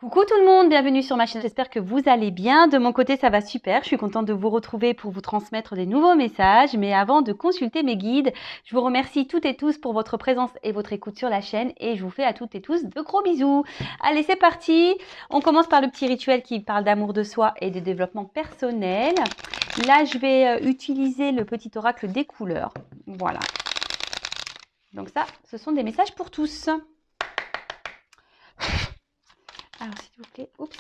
Coucou tout le monde, bienvenue sur ma chaîne, j'espère que vous allez bien. De mon côté, ça va super, je suis contente de vous retrouver pour vous transmettre des nouveaux messages. Mais avant de consulter mes guides, je vous remercie toutes et tous pour votre présence et votre écoute sur la chaîne et je vous fais à toutes et tous de gros bisous. Allez, c'est parti. On commence par le petit rituel qui parle d'amour de soi et de développement personnel. Là, je vais utiliser le petit oracle des couleurs. Voilà. Donc ça, ce sont des messages pour tous. Alors, s'il vous plaît, oups.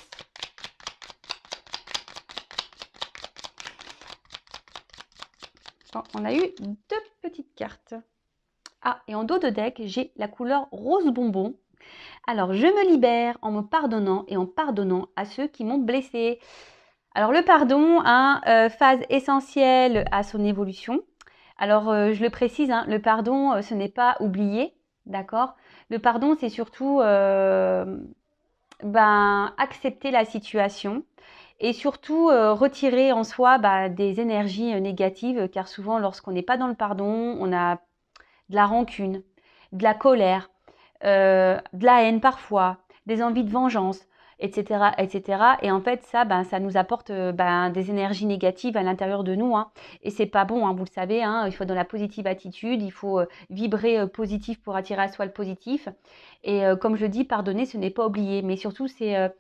Bon, on a eu deux petites cartes. Ah, et en dos de deck, j'ai la couleur rose bonbon. Alors, je me libère en me pardonnant et en pardonnant à ceux qui m'ont blessé. Alors, le pardon, phase essentielle à son évolution. Alors, je le précise, le pardon, ce n'est pas oublier, d'accord? Le pardon, c'est surtout accepter la situation et surtout retirer en soi des énergies négatives, car souvent lorsqu'on n'est pas dans le pardon, on a de la rancune, de la colère, de la haine parfois, des envies de vengeance, etc. etc. Et en fait ça, ça nous apporte des énergies négatives à l'intérieur de nous, et c'est pas bon, vous le savez, il faut dans la positive attitude, il faut vibrer positif pour attirer à soi le positif. Et comme je dis, pardonner, ce n'est pas oublier, mais surtout c'est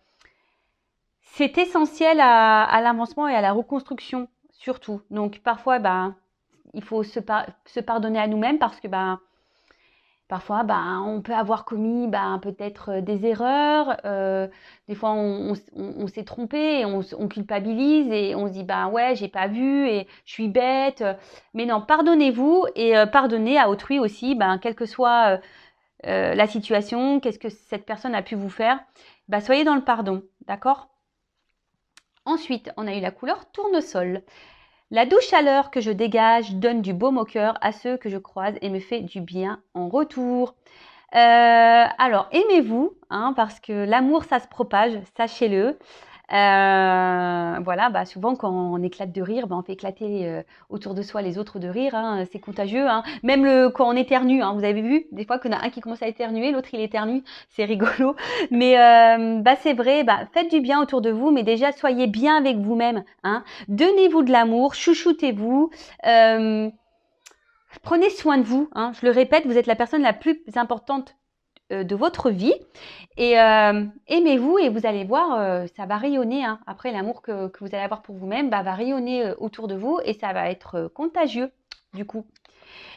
essentiel à l'avancement et à la reconstruction, surtout. Donc parfois, il faut se pardonner à nous-mêmes parce que parfois, on peut avoir commis peut-être des erreurs. Des fois, on s'est trompé et on culpabilise et on se dit ouais, j'ai pas vu et je suis bête. Mais non, pardonnez-vous et pardonnez à autrui aussi, quelle que soit la situation, qu'est-ce que cette personne a pu vous faire. Soyez dans le pardon, d'accord? Ensuite, on a eu la couleur tournesol. La douce chaleur que je dégage donne du baume au cœur à ceux que je croise et me fait du bien en retour. Alors, aimez-vous, parce que l'amour, ça se propage, sachez-le. Voilà, souvent quand on éclate de rire, on fait éclater autour de soi les autres de rire, c'est contagieux. Même quand on éternue, vous avez vu, des fois qu'on a un qui commence à éternuer, l'autre il éternue, c'est rigolo. Mais c'est vrai, faites du bien autour de vous, mais déjà soyez bien avec vous-même. Donnez-vous de l'amour, chouchoutez-vous. Prenez soin de vous. Je le répète, vous êtes la personne la plus importante de votre vie et aimez-vous et vous allez voir, ça va rayonner. Après, l'amour que vous allez avoir pour vous-même va rayonner autour de vous et ça va être contagieux du coup.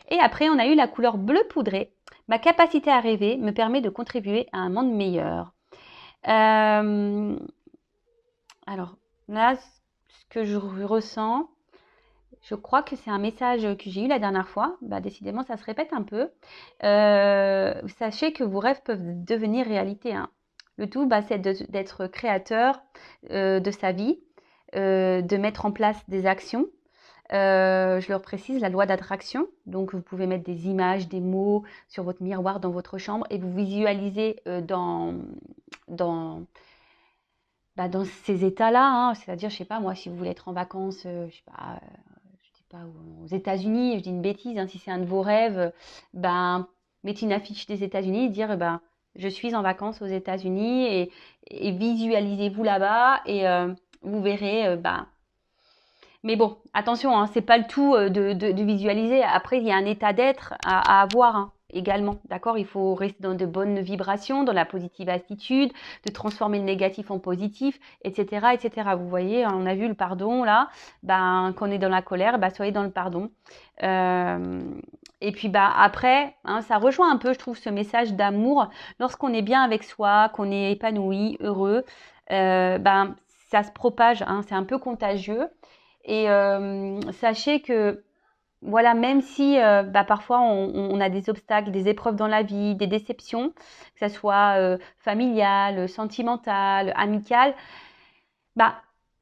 Et après, on a eu la couleur bleu poudré. Ma capacité à rêver me permet de contribuer à un monde meilleur. Alors là, ce que je ressens, je crois que c'est un message que j'ai eu la dernière fois. Décidément, ça se répète un peu. Sachez que vos rêves peuvent devenir réalité. Le tout, c'est d'être créateur de sa vie, de mettre en place des actions. Je leur précise la loi d'attraction. Donc, vous pouvez mettre des images, des mots sur votre miroir dans votre chambre et vous visualisez dans ces états-là. C'est-à-dire, je sais pas, moi, si vous voulez être en vacances, je sais pas aux États-Unis, je dis une bêtise, si c'est un de vos rêves, mettez une affiche des États-Unis et dire je suis en vacances aux États-Unis et visualisez-vous là-bas et vous verrez. Mais bon, attention, c'est pas le tout de visualiser. Après, il y a un état d'être à avoir également, d'accord? Il faut rester dans de bonnes vibrations, dans la positive attitude, de transformer le négatif en positif, etc., etc. Vous voyez, on a vu le pardon là. Quand on est dans la colère, soyez dans le pardon. Et puis après, ça rejoint un peu, je trouve, ce message d'amour. Lorsqu'on est bien avec soi, qu'on est épanoui, heureux, ça se propage. C'est un peu contagieux. Et sachez que voilà, même si parfois on a des obstacles, des épreuves dans la vie, des déceptions, que ce soit familiale, sentimentale, amicale,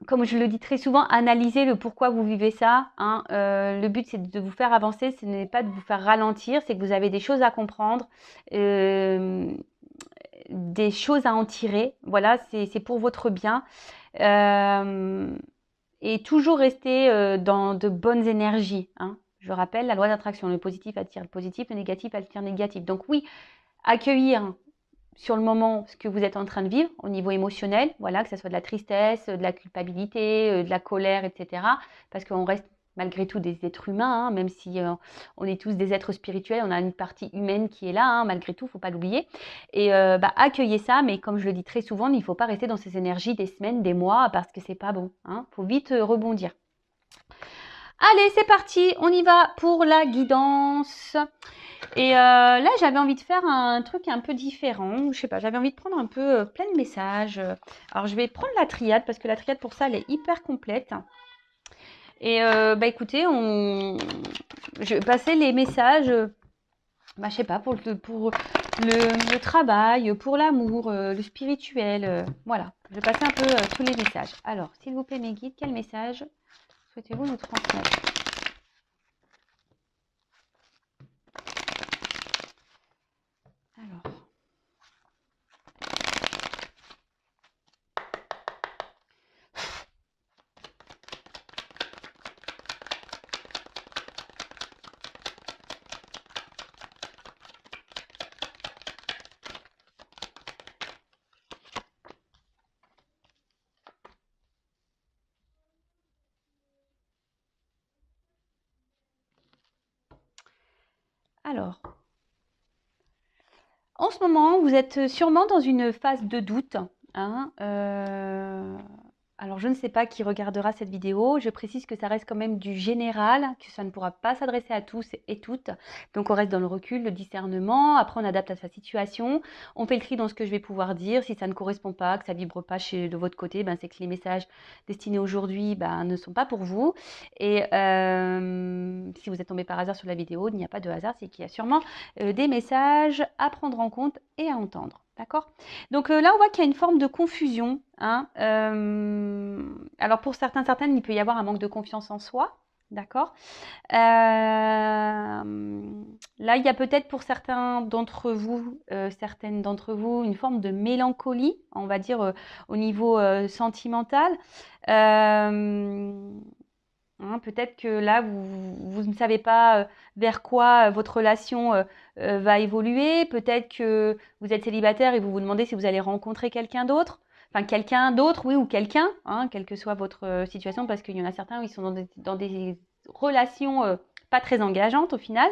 comme je le dis très souvent, analysez le pourquoi vous vivez ça. Le but, c'est de vous faire avancer, ce n'est pas de vous faire ralentir, c'est que vous avez des choses à comprendre, des choses à en tirer. Voilà, c'est pour votre bien. Et toujours rester dans de bonnes énergies. Je rappelle la loi d'attraction, le positif attire le positif, le négatif attire le négatif. Donc oui, accueillir sur le moment ce que vous êtes en train de vivre au niveau émotionnel, voilà, que ce soit de la tristesse, de la culpabilité, de la colère, etc. Parce qu'on reste malgré tout des êtres humains, hein, même si on est tous des êtres spirituels, on a une partie humaine qui est là, hein, malgré tout, il ne faut pas l'oublier. Et accueillez ça, mais comme je le dis très souvent, il ne faut pas rester dans ces énergies des semaines, des mois, parce que c'est pas bon. Hein. Faut vite rebondir. Allez, c'est parti, on y va pour la guidance. Et là, j'avais envie de faire un truc un peu différent. Je sais pas, j'avais envie de prendre un peu plein de messages. Alors, je vais prendre la triade parce que la triade, pour ça, elle est hyper complète. Et écoutez, je vais passer les messages, je sais pas, pour le travail, pour l'amour, le spirituel. Voilà, je vais passer un peu tous les messages. Alors, s'il vous plaît, mes guides, quel message souhaitez-vous nous transmettre? Alors. Alors, en ce moment, vous êtes sûrement dans une phase de doute. Hein, alors, je ne sais pas qui regardera cette vidéo. Je précise que ça reste quand même du général, que ça ne pourra pas s'adresser à tous et toutes. Donc, on reste dans le recul, le discernement. Après, on adapte à sa situation. On fait le tri dans ce que je vais pouvoir dire. Si ça ne correspond pas, que ça ne vibre pas de votre côté, c'est que les messages destinés aujourd'hui ne sont pas pour vous. Et si vous êtes tombé par hasard sur la vidéo, il n'y a pas de hasard, c'est qu'il y a sûrement des messages à prendre en compte et à entendre. D'accord? Donc là, on voit qu'il y a une forme de confusion. Hein. Alors pour certaines, il peut y avoir un manque de confiance en soi. D'accord? Là, il y a peut-être pour certaines d'entre vous, une forme de mélancolie, on va dire, au niveau sentimental. Peut-être que là, vous ne savez pas vers quoi votre relation va évoluer. Peut-être que vous êtes célibataire et vous vous demandez si vous allez rencontrer quelqu'un d'autre. Enfin, quelqu'un d'autre, oui, ou quelqu'un, quelle que soit votre situation, parce qu'il y en a certains où ils sont dans des relations pas très engageantes au final.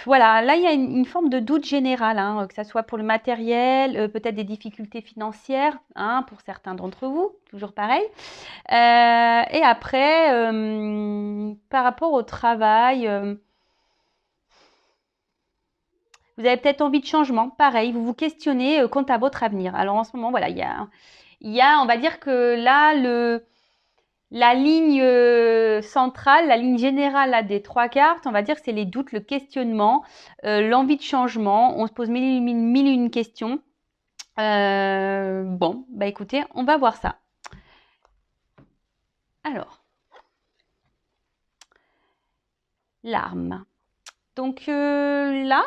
Voilà, là, il y a une forme de doute général, que ce soit pour le matériel, peut-être des difficultés financières, pour certains d'entre vous, toujours pareil. Et après, par rapport au travail, vous avez peut-être envie de changement, pareil, vous vous questionnez quant à votre avenir. Alors en ce moment, voilà, il y a, on va dire que là, la ligne centrale, la ligne générale là, des trois cartes, on va dire que c'est les doutes, le questionnement, l'envie de changement. On se pose mille et une questions. Bon, écoutez, on va voir ça. Alors, l'arme. Donc là,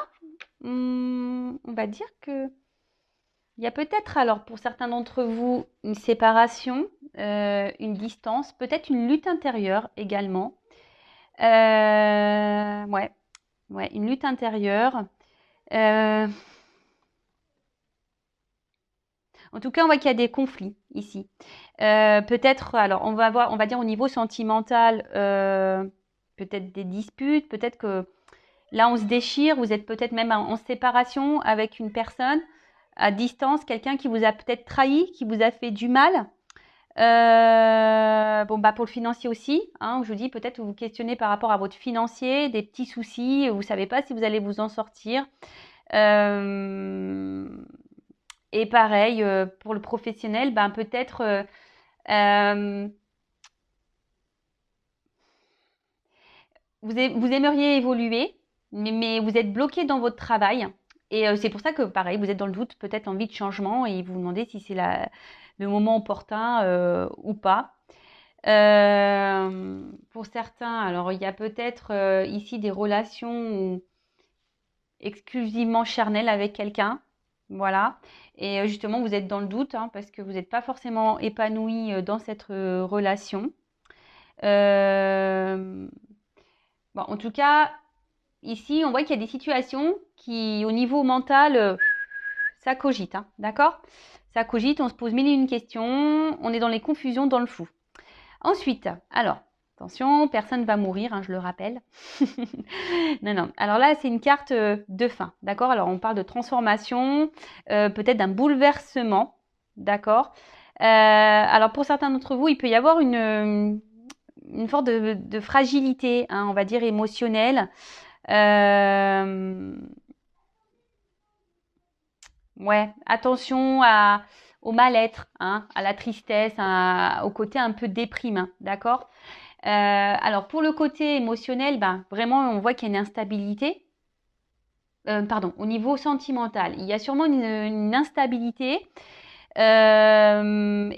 on va dire que il y a peut-être, alors pour certains d'entre vous, une séparation, une distance, peut-être une lutte intérieure également. Ouais, une lutte intérieure. En tout cas, on voit qu'il y a des conflits ici. Peut-être, alors on va dire au niveau sentimental, peut-être des disputes, peut-être que là on se déchire, vous êtes peut-être même en séparation avec une personne à distance, quelqu'un qui vous a peut-être trahi, qui vous a fait du mal. Pour le financier aussi, je vous dis peut-être vous vous questionnez par rapport à votre financier, des petits soucis, vous ne savez pas si vous allez vous en sortir. Et pareil, pour le professionnel, peut-être vous aimeriez évoluer, mais vous êtes bloqué dans votre travail. Et c'est pour ça que, pareil, vous êtes dans le doute, peut-être envie de changement, et vous vous demandez si c'est le moment opportun ou pas. Pour certains, alors il y a peut-être ici des relations exclusivement charnelles avec quelqu'un. Voilà. Et justement, vous êtes dans le doute parce que vous n'êtes pas forcément épanoui dans cette relation. En tout cas, ici, on voit qu'il y a des situations qui, au niveau mental, ça cogite, hein, d'accord? Ça cogite, on se pose mille et une questions, on est dans les confusions, dans le flou. Ensuite, alors, attention, personne ne va mourir, hein, je le rappelle. Non, non. Alors là, c'est une carte de fin, d'accord? Alors, on parle de transformation, peut-être d'un bouleversement, d'accord? Alors, pour certains d'entre vous, il peut y avoir une forme de fragilité, hein, on va dire émotionnelle. Ouais, attention au mal-être, hein, à la tristesse, au côté un peu déprime, hein, d'accord? Alors pour le côté émotionnel, ben, vraiment on voit qu'il y a une instabilité. Pardon, au niveau sentimental, il y a sûrement une instabilité. Et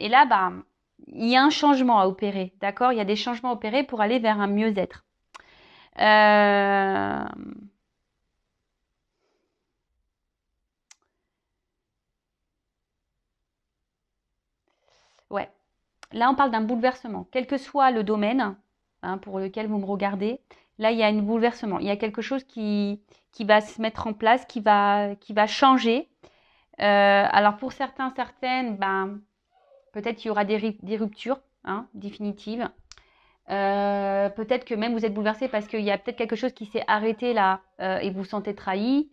là, ben, il y a un changement à opérer, d'accord? Il y a des changements à opérer pour aller vers un mieux-être. Ouais, là on parle d'un bouleversement, quel que soit le domaine, hein, pour lequel vous me regardez. Là, il y a un bouleversement. Il y a quelque chose qui va se mettre en place, qui va changer. Alors pour certains, certaines, ben, peut-être qu'il y aura des ruptures, hein, définitives. Peut-être que même vous êtes bouleversé parce qu'il y a peut-être quelque chose qui s'est arrêté là et vous vous sentez trahi.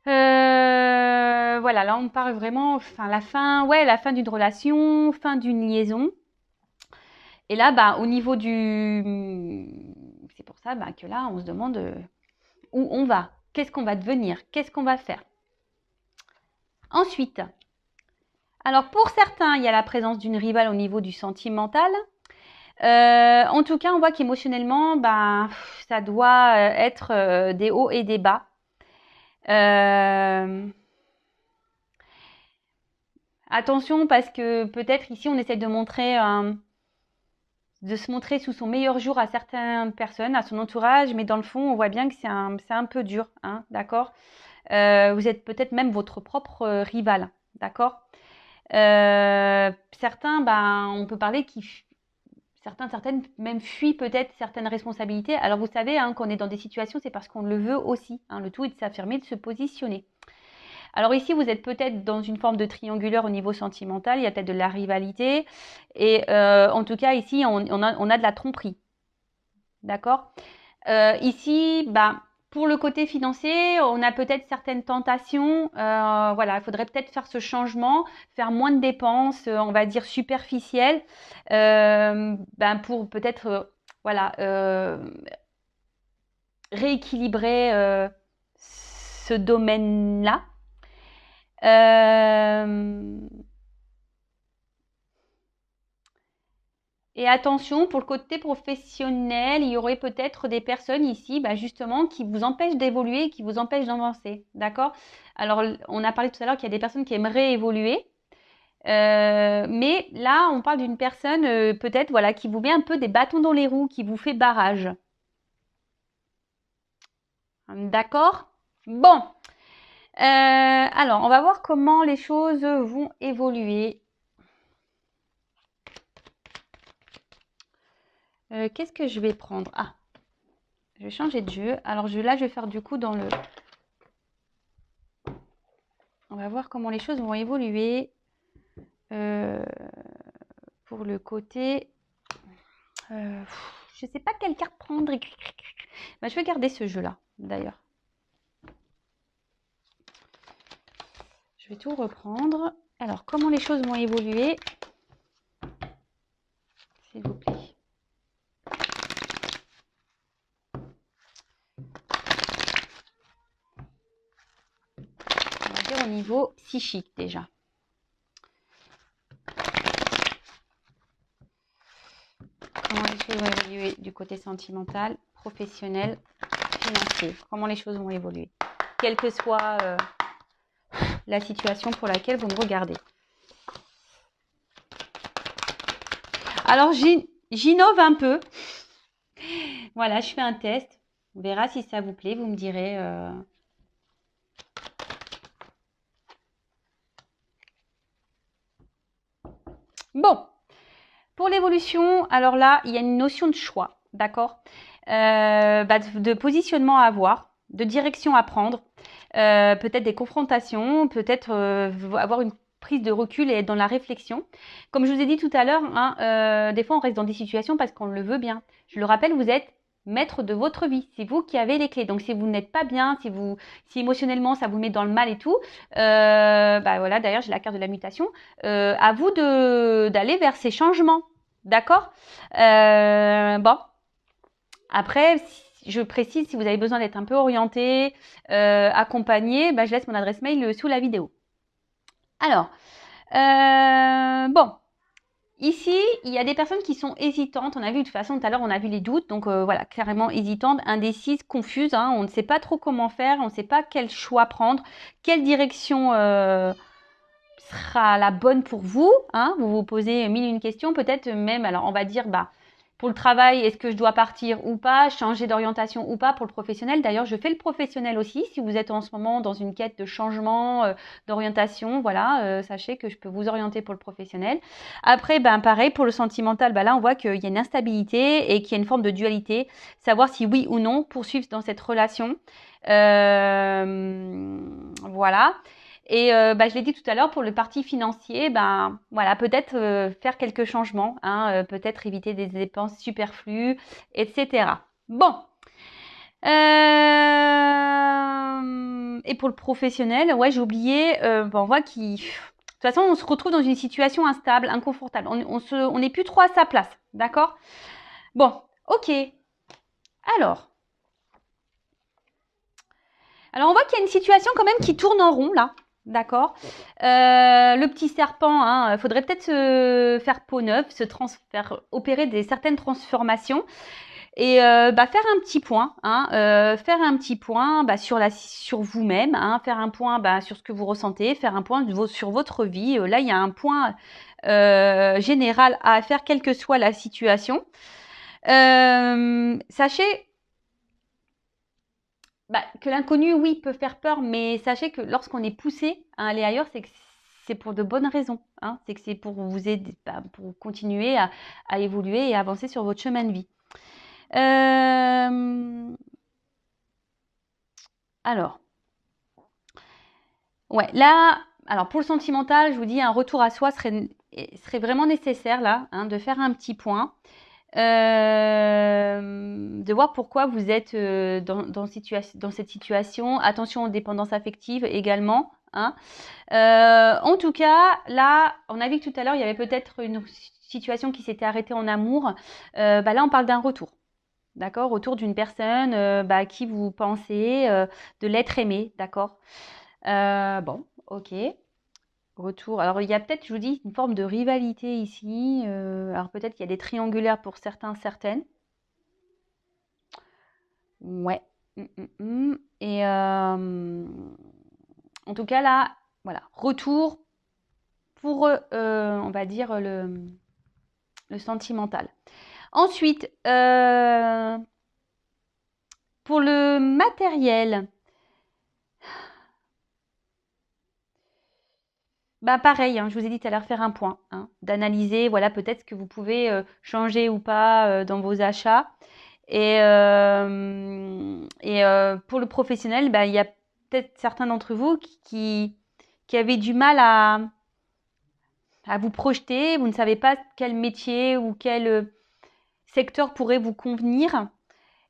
Voilà, là on parle vraiment, enfin la fin d'une relation, fin d'une liaison. Et là, bah, au niveau c'est pour ça bah, que là, on se demande où on va, qu'est-ce qu'on va devenir, qu'est-ce qu'on va faire. Ensuite, alors pour certains, il y a la présence d'une rivale au niveau du sentimental. En tout cas, on voit qu'émotionnellement, bah, ça doit être des hauts et des bas. Attention parce que peut-être ici, on essaie de se montrer sous son meilleur jour à certaines personnes, à son entourage, mais dans le fond, on voit bien que c'est un peu dur, hein, d'accord? Vous êtes peut-être même votre propre rival, d'accord? Certains, ben, on peut parler certaines même fuient peut-être certaines responsabilités. Alors vous savez, hein, qu'on est dans des situations, c'est parce qu'on le veut aussi, hein, le tout est de s'affirmer, de se positionner. Alors ici, vous êtes peut-être dans une forme de triangulaire au niveau sentimental, il y a peut-être de la rivalité, et en tout cas ici, on a de la tromperie, d'accord? Ici, bah, pour le côté financier, on a peut-être certaines tentations. Voilà, il faudrait peut-être faire ce changement, faire moins de dépenses, on va dire superficielles, ben pour peut-être voilà, rééquilibrer ce domaine-là. Et attention, pour le côté professionnel, il y aurait peut-être des personnes ici, bah, justement, qui vous empêchent d'évoluer, qui vous empêchent d'avancer. D'accord? Alors, on a parlé tout à l'heure qu'il y a des personnes qui aimeraient évoluer. Mais là, on parle d'une personne peut-être voilà, qui vous met un peu des bâtons dans les roues, qui vous fait barrage. D'accord? Bon. Alors, on va voir comment les choses vont évoluer. Qu'est-ce que je vais prendre? Ah, je vais changer de jeu. Alors là, je vais faire du coup dans le... On va voir comment les choses vont évoluer. Pour le côté... je ne sais pas quelle carte prendre. Bah, je vais garder ce jeu-là, d'ailleurs. Je vais tout reprendre. Alors, comment les choses vont évoluer? S'il vous plaît. On va dire au niveau psychique, déjà. Comment les choses vont évoluer du côté sentimental, professionnel, financier? Comment les choses vont évoluer? Quelle que soit la situation pour laquelle vous me regardez. Alors, j'innove un peu. Voilà, je fais un test. On verra si ça vous plaît. Vous me direz... Bon, pour l'évolution, alors là, il y a une notion de choix, d'accord? de positionnement à avoir, de direction à prendre, peut-être des confrontations, peut-être avoir une prise de recul et être dans la réflexion. Comme je vous ai dit tout à l'heure, hein, des fois on reste dans des situations parce qu'on le veut bien. Je le rappelle, vous êtes maître de votre vie. C'est vous qui avez les clés. Donc si vous n'êtes pas bien, si émotionnellement ça vous met dans le mal et tout, voilà, d'ailleurs j'ai la carte de la mutation, à vous d'aller vers ces changements. D'accord. Bon. Après, je précise, si vous avez besoin d'être un peu orienté, accompagné, je laisse mon adresse mail sous la vidéo. Alors, bon, ici, il y a des personnes qui sont hésitantes. On a vu de toute façon tout à l'heure, on a vu les doutes. Donc voilà, carrément hésitantes, indécises, confuses. Hein, on ne sait pas trop comment faire, on ne sait pas quel choix prendre, quelle direction sera la bonne pour vous. Hein, vous vous posez mille et une questions, peut-être même, alors on va dire, pour le travail, est-ce que je dois partir ou pas, changer d'orientation ou pas pour le professionnel. D'ailleurs, je fais le professionnel aussi. Si vous êtes en ce moment dans une quête de changement, d'orientation, voilà, sachez que je peux vous orienter pour le professionnel. Après, pareil, pour le sentimental, là, on voit qu'il y a une instabilité et qu'il y a une forme de dualité. Savoir si oui ou non poursuivre dans cette relation. Voilà. Et je l'ai dit tout à l'heure, pour le parti financier, voilà, peut-être faire quelques changements, hein, peut-être éviter des dépenses superflues, etc. Bon. Et pour le professionnel, ouais, j'ai oublié, on voit qu'il... De toute façon, on se retrouve dans une situation instable, inconfortable. On n'est plus trop à sa place, d'accord? Bon, ok. Alors, on voit qu'il y a une situation quand même qui tourne en rond, là. D'accord. Le petit serpent, hein, faudrait peut-être se faire peau neuve, faire opérer certaines transformations et faire un petit point, hein, sur vous-même, hein, faire un point sur ce que vous ressentez, faire un point sur votre vie. Là, il y a un point général à faire, quelle que soit la situation. Sachez que l'inconnu, oui, peut faire peur, mais sachez que lorsqu'on est poussé à aller ailleurs, c'est que c'est pour de bonnes raisons. Hein. C'est que c'est pour vous aider, pour continuer à évoluer et avancer sur votre chemin de vie. Alors, ouais, là, alors pour le sentimental, je vous dis, un retour à soi serait vraiment nécessaire là, hein, de faire un petit point. De voir pourquoi vous êtes dans cette situation. Attention aux dépendances affectives également. Hein. En tout cas, là, on a vu que tout à l'heure, il y avait peut-être une situation qui s'était arrêtée en amour. Là, on parle d'un retour. D'accord? Retour d'une personne à qui vous pensez de l'être aimé. D'accord? Bon, ok. Retour. Alors, il y a peut-être, je vous dis, une forme de rivalité ici. Alors, peut-être qu'il y a des triangulaires pour certains, certaines. Ouais. Et en tout cas, là, voilà. Retour pour, on va dire, le sentimental. Ensuite, pour le matériel, pareil, hein, je vous ai dit tout à l'heure, faire un point, hein, d'analyser, voilà, peut-être ce que vous pouvez changer ou pas dans vos achats. Et pour le professionnel, il y a peut-être certains d'entre vous qui avaient du mal à vous projeter. Vous ne savez pas quel métier ou quel secteur pourrait vous convenir.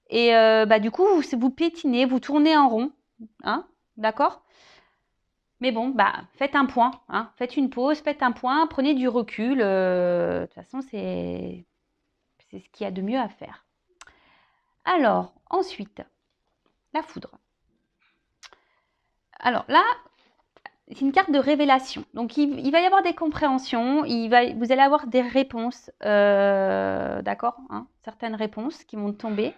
Et du coup, vous pétinez, vous tournez en rond. Hein, d'accord? Mais bon, faites un point, hein, faites une pause, faites un point, prenez du recul. De toute façon, c'est ce qu'il y a de mieux à faire. Alors, ensuite, la foudre. Alors là, c'est une carte de révélation. Donc, il va y avoir des compréhensions, vous allez avoir des réponses, d'accord, hein, certaines réponses qui vont tomber.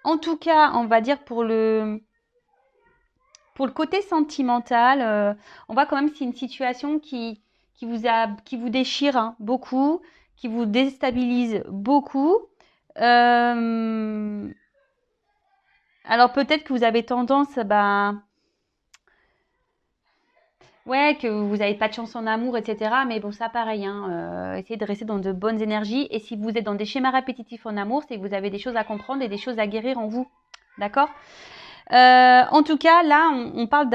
En tout cas, on va dire pour le côté sentimental, on voit quand même que c'est une situation qui vous déchire hein, beaucoup, qui vous déstabilise beaucoup. Alors peut-être que vous avez tendance, ouais, que vous n'avez pas de chance en amour, etc. Mais bon, ça pareil, hein, essayez de rester dans de bonnes énergies. Et si vous êtes dans des schémas répétitifs en amour, c'est que vous avez des choses à comprendre et des choses à guérir en vous. D'accord? En tout cas, là, on parle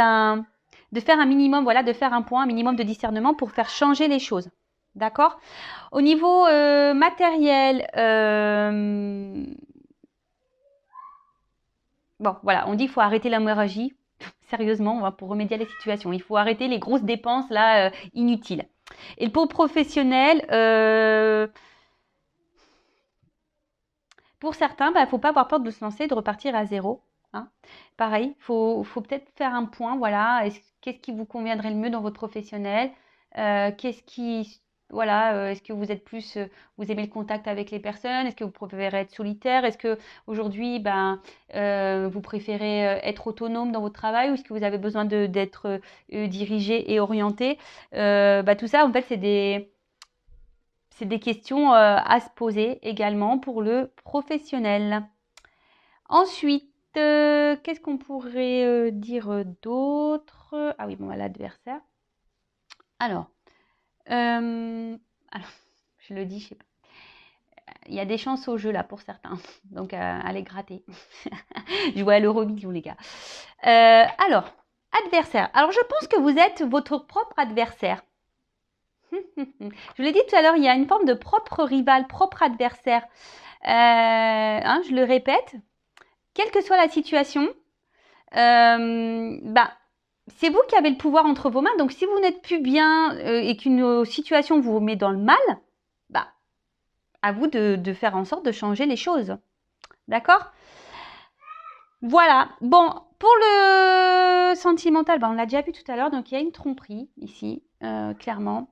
de faire un minimum, voilà, de faire un point, un minimum de discernement pour faire changer les choses. D'accord? Au niveau matériel, bon, voilà, on dit qu'il faut arrêter l'hémorragie. Sérieusement, pour remédier à la situation. Il faut arrêter les grosses dépenses là inutiles. Et pour le professionnel, pour certains, il ne faut pas avoir peur de se lancer, de repartir à zéro. Hein. Pareil, faut peut-être faire un point. Voilà, qu'est-ce qui vous conviendrait le mieux dans votre professionnel? Qu'est-ce qui, voilà, est-ce que vous êtes plus, vous aimez le contact avec les personnes? Est-ce que vous préférez être solitaire? Est-ce que aujourd'hui, vous préférez être autonome dans votre travail ou est-ce que vous avez besoin d'être dirigé et orienté? Tout ça, en fait, c'est des questions à se poser également pour le professionnel. Ensuite, qu'est-ce qu'on pourrait dire d'autre? Ah oui, bon, l'adversaire. Alors, alors, je le dis, je sais pas. Il y a des chances au jeu là pour certains, donc allez gratter. Je vois l'Euromillion les gars. Alors, adversaire. Alors, je pense que vous êtes votre propre adversaire. Je vous l'ai dit tout à l'heure, il y a une forme de propre rival, propre adversaire. Je le répète, quelle que soit la situation, c'est vous qui avez le pouvoir entre vos mains. Donc, si vous n'êtes plus bien et qu'une situation vous met dans le mal, à vous de faire en sorte de changer les choses. D'accord? Voilà. Bon, pour le sentimental, on l'a déjà vu tout à l'heure. Donc, il y a une tromperie ici, clairement.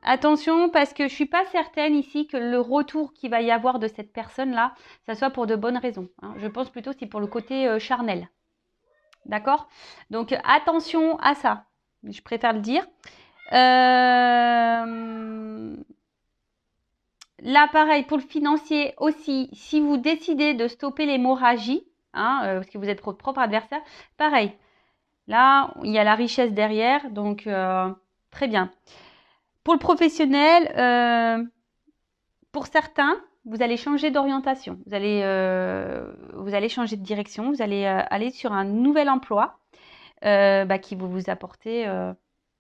Attention, parce que je ne suis pas certaine ici que le retour qu'il va y avoir de cette personne-là, ça soit pour de bonnes raisons. Hein. Je pense plutôt que c'est pour le côté charnel. D'accord? Donc, attention à ça. Je préfère le dire. Là, pareil, pour le financier aussi, si vous décidez de stopper l'hémorragie, parce que vous êtes votre propre adversaire, pareil. Là, il y a la richesse derrière, donc très bien. Pour le professionnel, pour certains, vous allez changer d'orientation, vous allez changer de direction, vous allez aller sur un nouvel emploi qui va vous apporter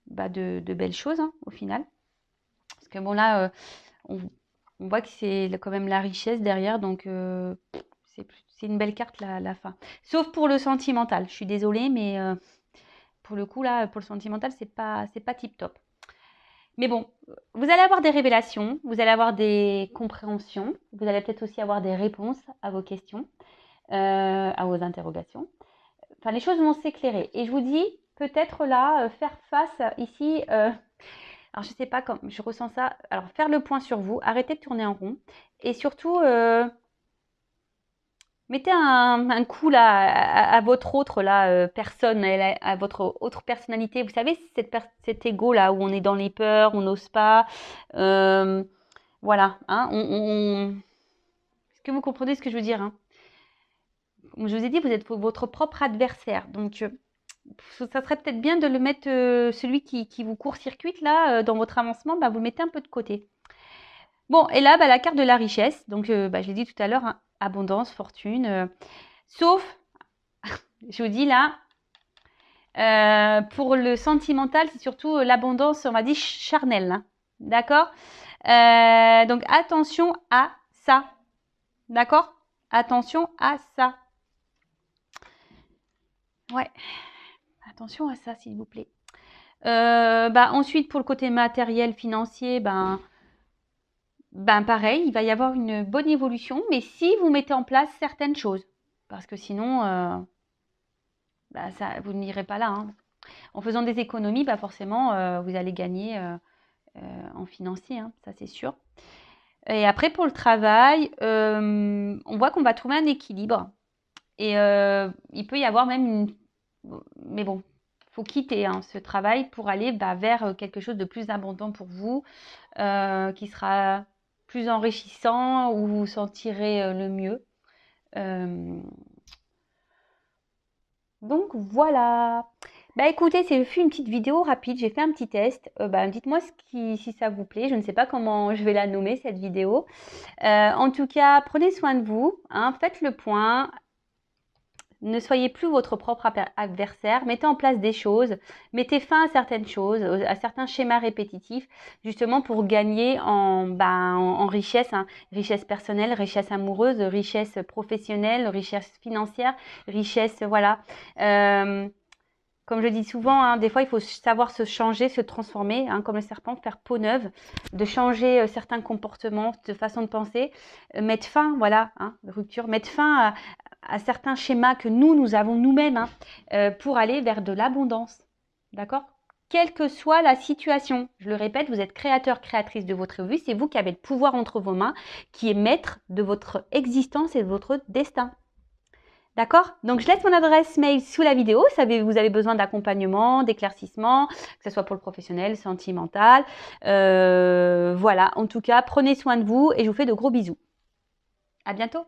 de belles choses au final. Parce que bon là, on voit que c'est quand même la richesse derrière, donc c'est une belle carte la fin. Sauf pour le sentimental, je suis désolée, mais pour le coup là, pour le sentimental, c'est pas tip top. Mais bon, vous allez avoir des révélations, vous allez avoir des compréhensions, vous allez peut-être aussi avoir des réponses à vos questions, à vos interrogations. Enfin, les choses vont s'éclairer. Et je vous dis, peut-être là, faire face ici, alors je ne sais pas comment, je ressens ça. Alors, faire le point sur vous, arrêtez de tourner en rond. Et surtout, mettez un coup là à votre autre là, personne, à votre autre personnalité. Vous savez, cet ego là où on est dans les peurs, on n'ose pas. Voilà. Hein, Est-ce que vous comprenez ce que je veux dire, hein? Comme je vous ai dit, vous êtes votre propre adversaire. Donc, ça serait peut-être bien de le mettre, celui qui vous court-circuite là, dans votre avancement, vous le mettez un peu de côté. Bon, et là, la carte de la richesse. Donc, je l'ai dit tout à l'heure, hein, abondance, fortune. Sauf, je vous dis là, pour le sentimental, c'est surtout l'abondance, on va dire, charnelle. Hein, d'accord? Donc, attention à ça. D'accord? Attention à ça. Ouais. Attention à ça, s'il vous plaît. Ensuite, pour le côté matériel, financier, pareil, il va y avoir une bonne évolution, mais si vous mettez en place certaines choses, parce que sinon, vous n'irez pas là. Hein. En faisant des économies, forcément, vous allez gagner en financier, hein, ça c'est sûr. Et après, pour le travail, on voit qu'on va trouver un équilibre. Et il peut y avoir même une... Mais bon, il faut quitter ce travail pour aller vers quelque chose de plus abondant pour vous, qui sera plus enrichissant, où vous vous sentirez le mieux. Donc voilà. Bah écoutez, c'est fut une petite vidéo rapide, j'ai fait un petit test. Dites-moi si ça vous plaît. Je ne sais pas comment je vais la nommer cette vidéo. En tout cas, prenez soin de vous, hein, faites le point. Ne soyez plus votre propre adversaire, mettez en place des choses, mettez fin à certaines choses, à certains schémas répétitifs, justement pour gagner en richesse, hein, richesse personnelle, richesse amoureuse, richesse professionnelle, richesse financière, richesse, voilà. Comme je dis souvent, hein, des fois, il faut savoir se changer, se transformer, hein, comme le serpent, faire peau neuve, de changer certains comportements, de façon de penser, mettre fin, voilà, hein, rupture, mettre fin à certains schémas que nous avons nous-mêmes, hein, pour aller vers de l'abondance. D'accord? Quelle que soit la situation, je le répète, vous êtes créateur, créatrice de votre vie, c'est vous qui avez le pouvoir entre vos mains, qui est maître de votre existence et de votre destin. D'accord? Donc, je laisse mon adresse mail sous la vidéo. Vous avez besoin d'accompagnement, d'éclaircissement, que ce soit pour le professionnel, sentimental. Voilà. En tout cas, prenez soin de vous et je vous fais de gros bisous. À bientôt.